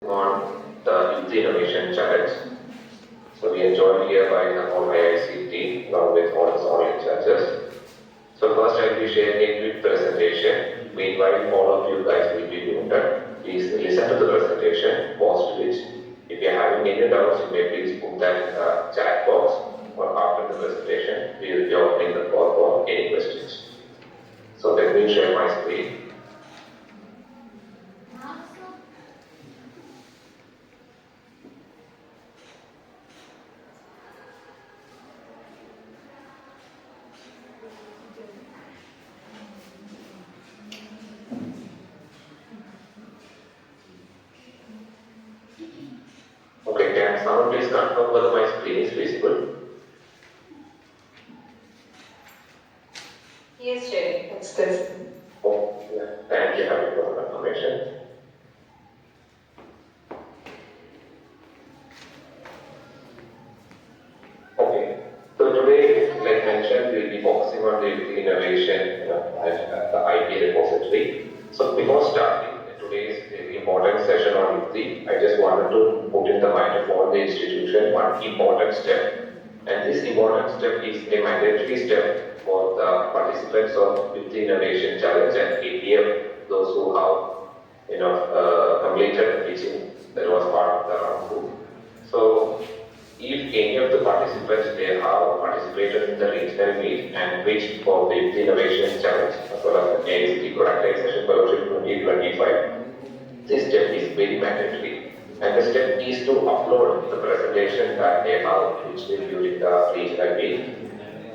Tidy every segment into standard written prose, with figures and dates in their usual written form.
on the Youth Innovation Challenge. So we are joined here by the whole IIC team along with all the online judges. So first I will be sharing a quick presentation. Meanwhile, all of you guys will be muted. Please listen to the presentation, post which if you are having any doubts, you may please put that in the chat box or after the presentation, we will be opening the floor for any questions. So let me share my screen. Okay, can someone please confirm whether my screen is visible? Yes, Jay, it's this. Oh, yeah. Thank you, Harry, for the confirmation. Okay. So today, like mentioned, we will be focusing on the innovation at the IP repository. So before starting today's important session on Yokti, I just wanted to put in the mind of all the institution one important step. And this important step is a mandatory step for the participants of Yokti Innovation Challenge and APF, those who have completed the teaching that was part of the round 2. So if any of the participants they have participated in the regional meet and reached for the Innovation Challenge as well as the AICT Productization Fellowship 2025, this step is very mandatory. And the step is to upload the presentation that they have which they during the regional meet.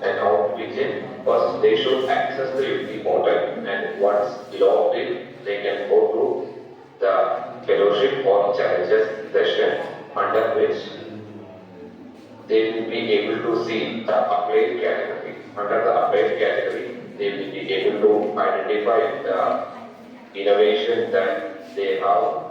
And how to begin? First, they should access the Yokti portal, and once logged in, they can go to the fellowship or challenges session under which they will be able to see the applied category. Under the applied category, they will be able to identify the innovation that they have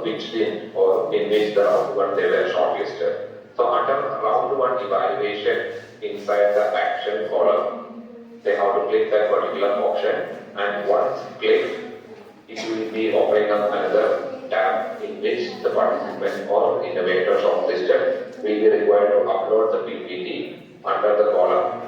pitched in or in which the round 1 they were shortlisted. So under round 1 evaluation, inside the action column, they have to click that particular option, and once clicked, it will be opening up another tab in which the participant or innovator shortlisted will be required to upload the PPT under the column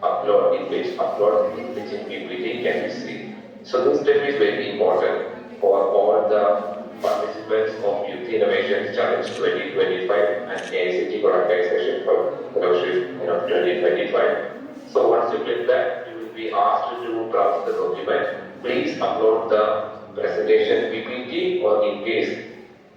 upload in which in PPT can be seen. So this step is very important for all the participants of Youth Innovation Challenge 2025 and AICT Productization Fellowship 2025. So once you click that, you will be asked to browse the document. Please upload the presentation PPT, or in case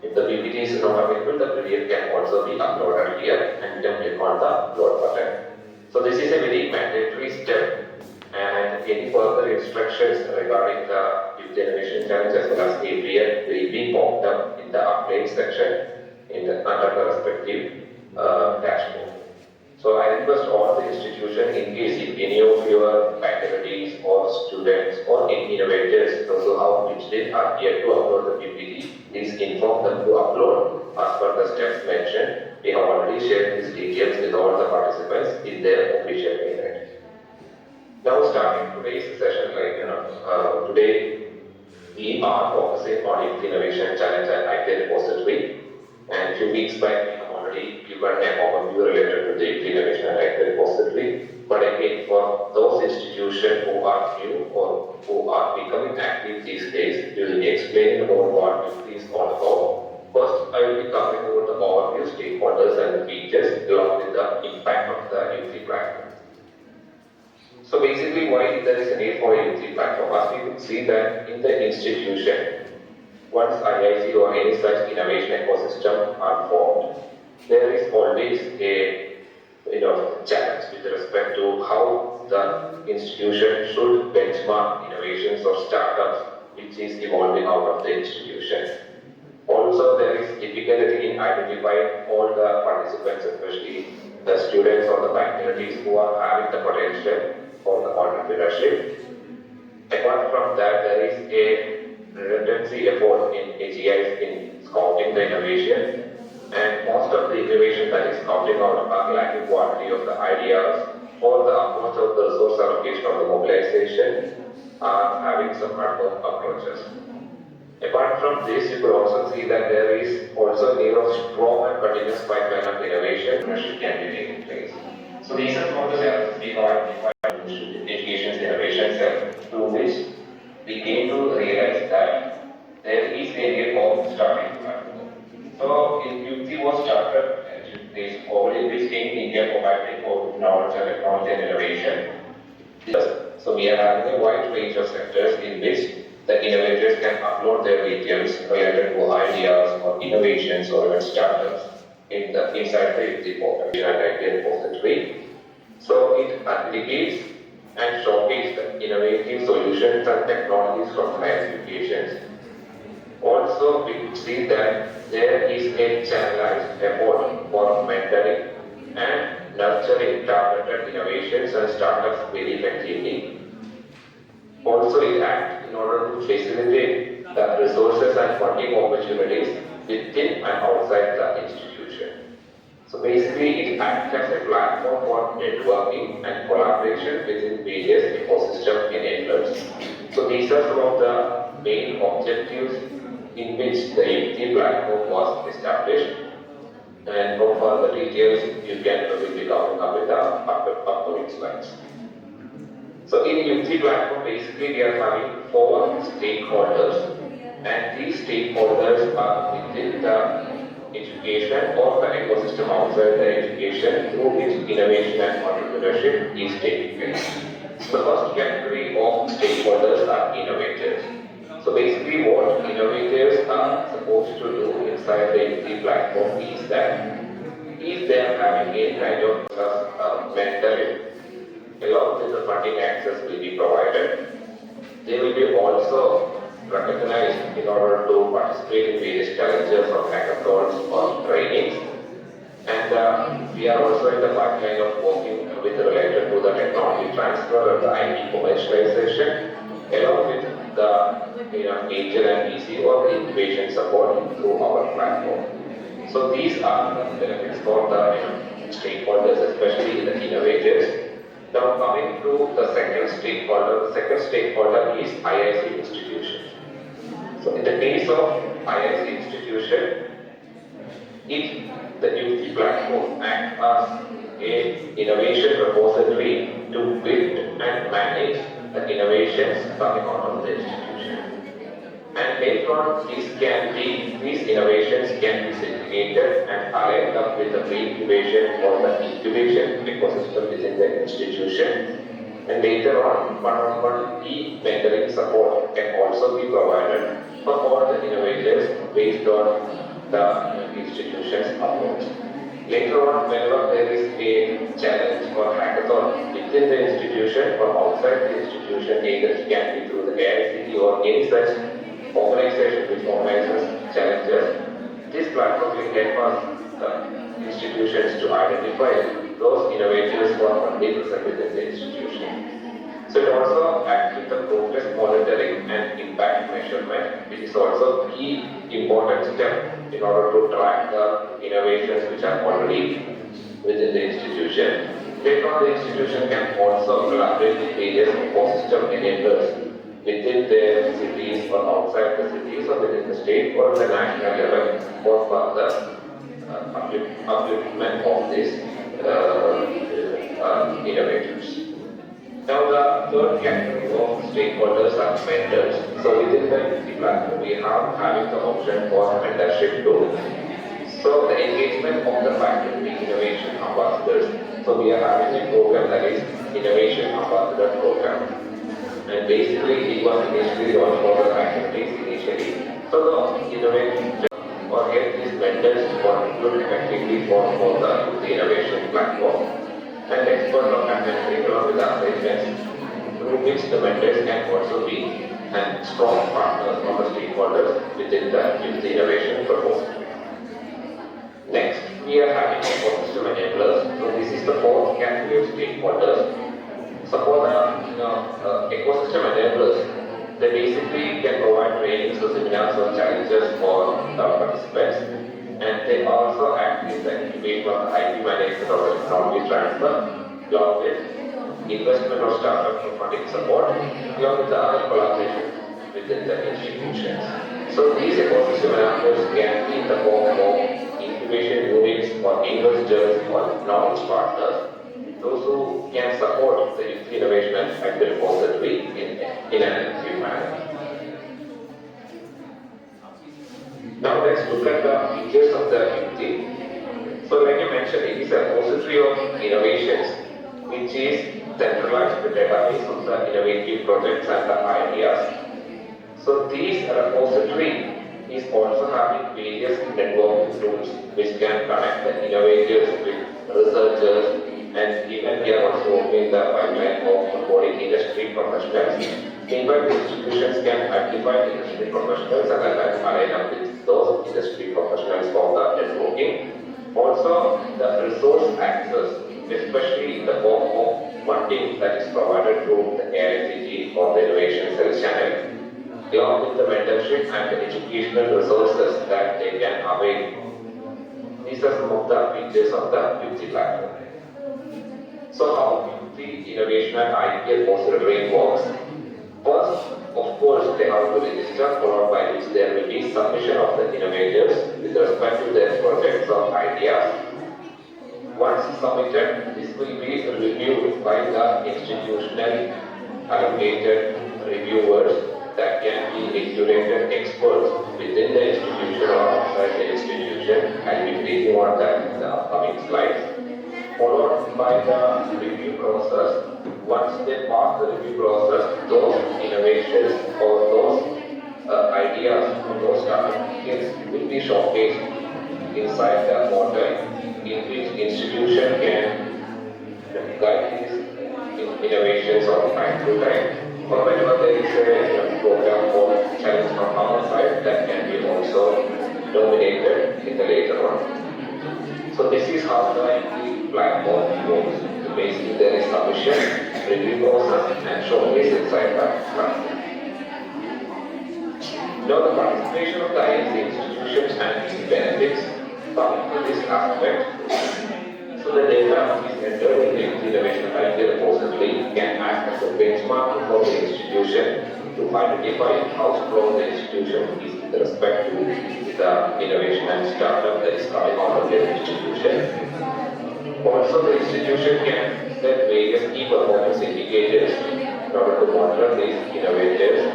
if the PPT is not available, the PDF can also be uploaded here and you can click on the upload button. So this is a very mandatory step, and any further instructions regarding the Youth Innovation Challenge as well as APL will be popped up in the update section under the respective dashboard. So I request all the institutions, in case if any of your faculties or students or innovators, those who have pitched in are yet to upload the PPT, please inform them to upload as per the steps mentioned. We have already shared these details with all the participants in their official mail. Now starting today's session, today we are focusing on Youth Innovation Challenge and IP repository. And a few weeks back, we have already given an overview related to the Youth Innovation and IP repository. But again, for those institutions who are new or who are becoming active these days, we will be explaining about what Youth is all about. First, I will be covering over the overview, stakeholders, and the features, along with the impact of the Youth platform. So basically, why there is a need for a Yokti platform? As we could see that in the institution, once IIC or any such innovation ecosystem are formed, there is always a challenge with respect to how the institution should benchmark innovations or startups which is evolving out of the institution. Also, there is difficulty in identifying all the participants, especially the students or the faculties who are having the potential for the entrepreneurship. Apart from that, there is a redundancy effort in AGIs in scouting the innovation, and most of the innovation that is scouting out are lacking quality of the ideas or the approach of the resource allocation or the mobilization are having some ad hoc approaches. Apart from this, you could also see that there is also a need of strong and continuous pipeline of innovation which can be taking place. So these are some of the challenges we have education innovation cell, through which we came to realize that there is a area of starting platform. So in UT was started this in which in India providing for knowledge and technology and innovation. So we are having a wide range of sectors in which the innovators can upload their details related to ideas or innovations or even startups inside the portal and idea repository. So it aggregates and showcases the innovative solutions and technologies from higher applications. Also, we see that there is a channelized effort for mentoring and nurturing targeted innovations and startups very effectively. Also, it acts in order to facilitate the resources and funding opportunities within and outside the institution. So basically, it acts as a platform for networking and collaboration within various ecosystem enablers. So these are some of the main objectives in which the Yokti platform was established. And for further details, you can probably come up with the upcoming slides. So in Yokti platform, basically we are having four stakeholders, and these stakeholders are within the education or the ecosystem outside the education through which innovation and entrepreneurship is taking place. So the first category of stakeholders are innovators. So basically what innovators are supposed to do inside the Yokti platform is that if they are having a kind of mentoring along with the funding access will be provided. They will be also recognized in order to participate in various challenges or hackathons or trainings. And we are also in the pipeline of working with related to the technology transfer and the IP commercialization, along with the angel and VC or the incubation support through our platform. So these are the benefits for the stakeholders, especially in the innovators. Now coming to the second stakeholder is IIC institution. So in the case of IIC institution, it the Yokti platform acts as a innovation repository to build and manage the innovations coming out of the institution. And later on, these innovations can be segregated and aligned up with the pre-incubation or the incubation ecosystem within the institution. And later on, one-on-one e-mentoring support can also be provided for all the innovators based on the institution's approach. Later on, whenever there is a challenge or hackathon within the institution or outside the institution, either it can be through the AICT or any such organization which organizes challenges, this platform will help us, the institutions, to identify those innovators who are already present within the institution. So it also acts with the progress monitoring and impact measurement, which is also key important step in order to track the innovations which are already within the institution. Later on, the institution can also collaborate with various ecosystem enablers within their cities or outside the cities or within the state or the national level for further upliftment of these innovators. Now the third category of stakeholders are mentors. So within the Yokti platform, we have having the option for mentorship too. So the engagement of the faculty innovation ambassadors. So we are having a program that is Innovation Ambassador Program. And basically, it was initially launched for the faculties initially. So the innovative or get these vendors to contribute effectively for the innovation platform. And expert of mentoring along with the arrangements through which the vendors can also be and strong partners or the stakeholders within the innovation proposal. Next, we are having ecosystem enablers. So this is the fourth category of stakeholders. So for the ecosystem enablers, they basically can provide trainings or seminars or challenges for the participants, and they also act as the incubator of the IP management or the technology transfer, along with investment or startup for funding support, along with the other collaboration within the institutions. So these ecosystem enhancers can be in the form of incubation units or investors or knowledge partners, those who can support the youth innovation at the repository in an effective manner. Now let's look at the features of the Yokti. So like I mentioned, it is a repository of innovations which is centralized database of the innovative projects and the ideas. So this repository is also having various networking tools which can connect the innovators with researchers, and even we are also opening the pipeline of onboarding industry professionals. Meanwhile, the institutions can identify industry professionals and then align up with those industry professionals for the networking. Also, the resource access, especially in the form of funding that is provided through the AICT or the Innovation Cell channel, along with the mentorship and the educational resources that they can avail. These are some of the features of the Yokti platform. So how Yokti Innovation and IP repository works? First, of course, they have to register, followed by which there will be submission of the innovators with respect to their projects or ideas. Once submitted, this will be reviewed by the institutional allocated reviewers that can be curated experts within the institution or outside the institution. I'll be briefing on that in the upcoming slides. Followed by the review process. Once they pass the review process, those innovations or those ideas or those startups will be showcased inside the portal in which institution can guide these innovations on time to time. Or whenever there is a program for challenge from our side, that can be also nominated in the later on. So this is how the platform works. So basically there is submission, review process and showcase inside the platform. Now the participation of the INC institutions and its benefits come to this aspect. So the data which is entered in the innovation idea repository can act as a benchmark for the institution to identify how strong the institution is with respect to the innovation and startup that is coming out of their institution. Also, the institution can set various key performance indicators in order to monitor these innovators,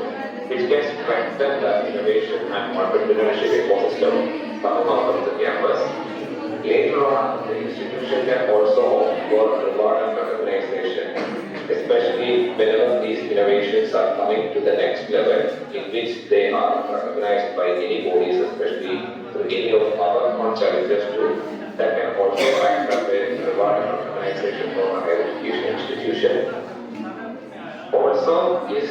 which can strengthen the innovation and entrepreneurship ecosystem coming out of the campus. Later on, the institution can also opt for reward and recognition, especially whenever these innovations are coming to the next level, in which they are recognized by any bodies, especially through any of our challenges too, that can also act as a reward and recognition for a higher education institution. Also, it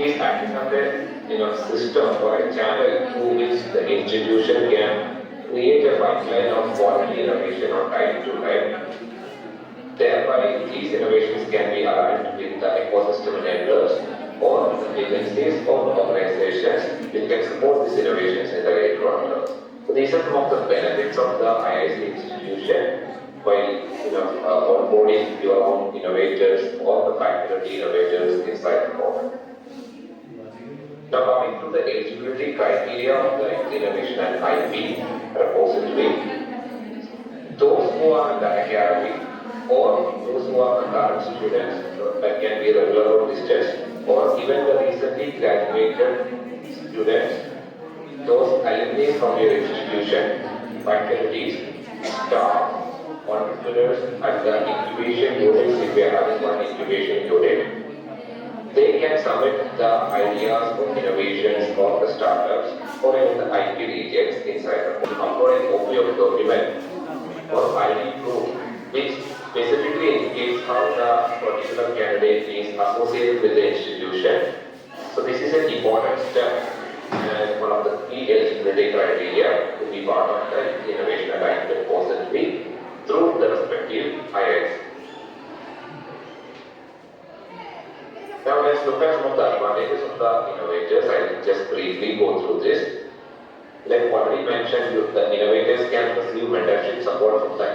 is acting as a system or a channel through which the institution can create a pipeline of quality innovation on time to time. Thereby, these innovations can be aligned with the ecosystem enablers or the agencies or organizations which can support these innovations in the later on. So these are some of the benefits of the IIC institution while onboarding your own innovators or the faculty innovators inside the program. Now coming to the eligibility criteria of the innovation and IP repository, those who are in the academy or those who are the current students that can be regular or distance, or even the recently graduated students, those alumni from your institution, faculties, staff, entrepreneurs at the incubation units, if we are having one incubation unit, they can submit the ideas or innovations or the startups or even the IP rejects inside the upload an OPM document or ID proof, which specifically indicates how the particular candidate is associated with the institution. So this is an important step and one of the key eligibility criteria to be part of the innovation and IP repository through the respective IIs. Now let's look at some of the advantages of the innovators. I'll just briefly go through this. Like already mentioned, the innovators can receive mentorship support from the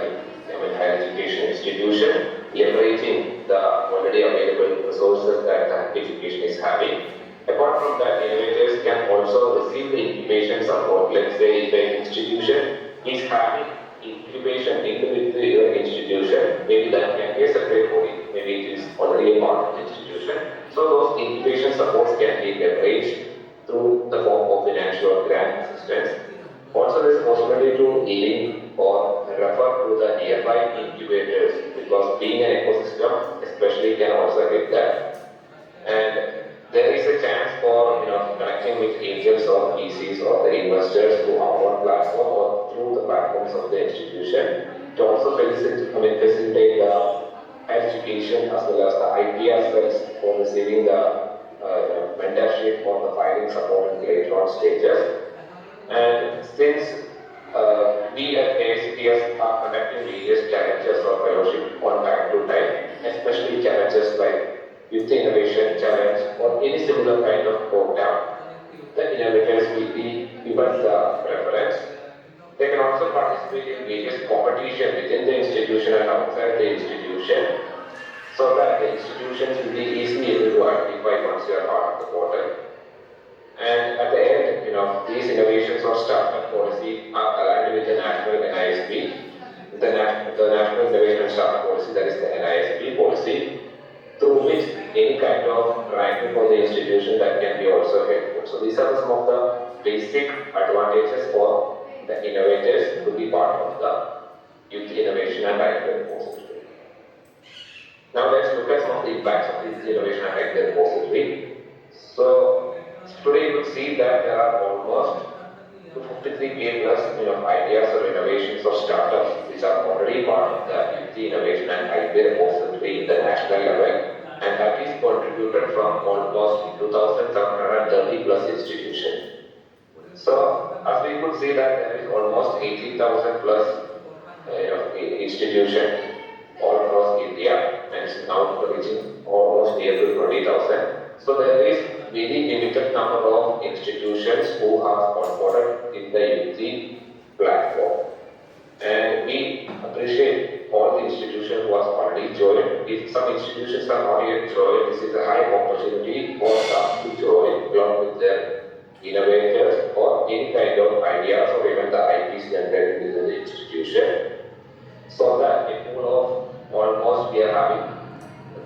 higher education institution, leveraging the already available resources that the education is having. Apart from that, innovators can also receive the incubation support. Let's say if an institution is having incubation linked with the institution, maybe that can be a separate body, maybe it is already a part of the institution. So those incubation supports can be leveraged through the form of financial or grant assistance. Also, there is a possibility to link or refer to the nearby incubators, because being an ecosystem especially can also help that. And there is a chance for connecting with angels or VCs or the investors through our own platform or through the platforms of the institution to also facilitate the education as well as the IP cells for receiving the mentorship or the filing support in the later on stages. And since we at ACTS are conducting various challenges or fellowship on time to time, especially challenges like Youth Innovation Challenge or any similar kind of program, the innovators will be given the preference. They can also participate in various competition within the institution and outside the institution, so that the institutions will be easily able to identify once you are part of the portal. And at the end, these innovations or startup policy are aligned with the national NISP, the National Innovation and Startup Policy, that is the NISP policy, through which any kind of ranking for the institution that can be also helpful. So these are some of the basic advantages for the innovators to be part of the Youth Innovation and IP Repository. Now let's look at some of the impacts of this innovation and IP Repository. So today you will see that there are almost 253K plus ideas or innovations or startups which are already part of the Youth Innovation and IP Repository in the national level, and that is contributed from almost 2,730 plus institutions. So as we could see that there is almost 18,000 plus institutions all across India, and it's now reaching almost near to 20,000. So there is very limited number of institutions who have onboarded in the Yokti platform. And we appreciate all the institutions who have already joined. If some institutions have not yet joined, this is a high opportunity for them to join along with their innovators or any kind of ideas or even the IPs generated within the institution. So that a pool of almost we are having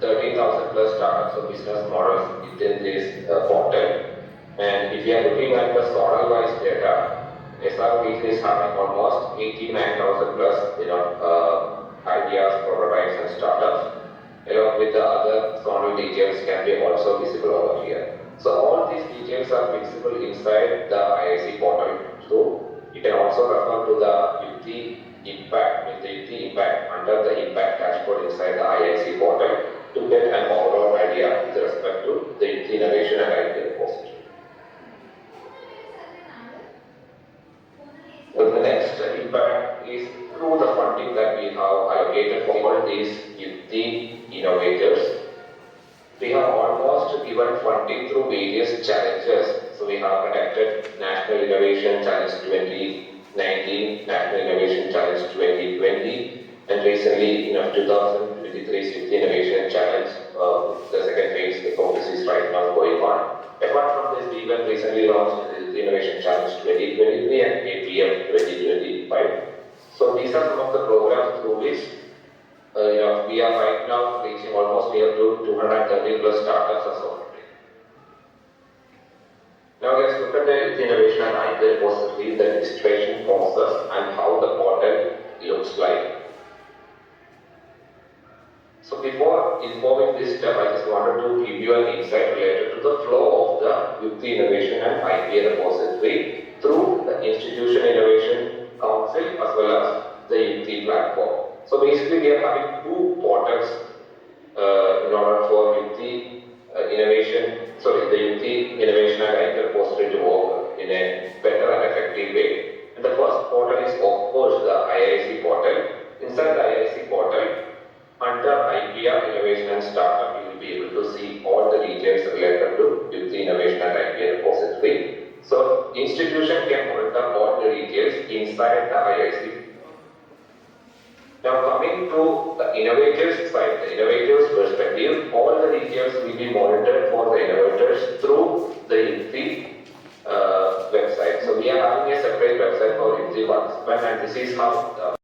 13,000 plus startups or business models within this portal. And if you are looking at the zonal wise data, SR region is having almost 89,000 plus ideas, prototypes and startups. Along with the other zonal details can be also visible over here. So all these details are visible inside the IIC portal. So you can also refer to the Yokti impact, with the Yokti impact under the impact dashboard inside the IIC portal to get an overall idea with respect to the Youth Innovation and IP Repository. So the next impact is through the funding that we have allocated for all these Youth innovators. We have almost given funding through various challenges. So we have conducted National Innovation Challenge 2019, National Innovation Challenge 2020, and recently 2023 Youth Innovation Challenge, the second phase, the focus is right now going on. Apart from this, we even recently launched the Youth Innovation Challenge 2023 and APM 2025. So these are some of the programs through which we are right now reaching almost near to 230 plus startups as of today. Now let's look at the Youth Innovation and IP Repository, the registration process and how the portal looks like. So before informing this step, I just wanted to give you an insight related to the flow of the Youth Innovation and IP Repository through the Institution Innovation Council as well as the Yokti platform. So basically we are having two portals in order for the Yokti Innovation and IP Repository to work in a better and effective way. And the first portal is of course the IIC portal. Inside the IIC portal, under IPR Innovation and Startup, you will be able to see all the details related to Yokti Innovation and IP Repository. So institution can monitor all the details inside the IIC. Now coming to the innovators side, the innovators perspective, all the details will be monitored for the innovators through the Yokti the participant, and this is how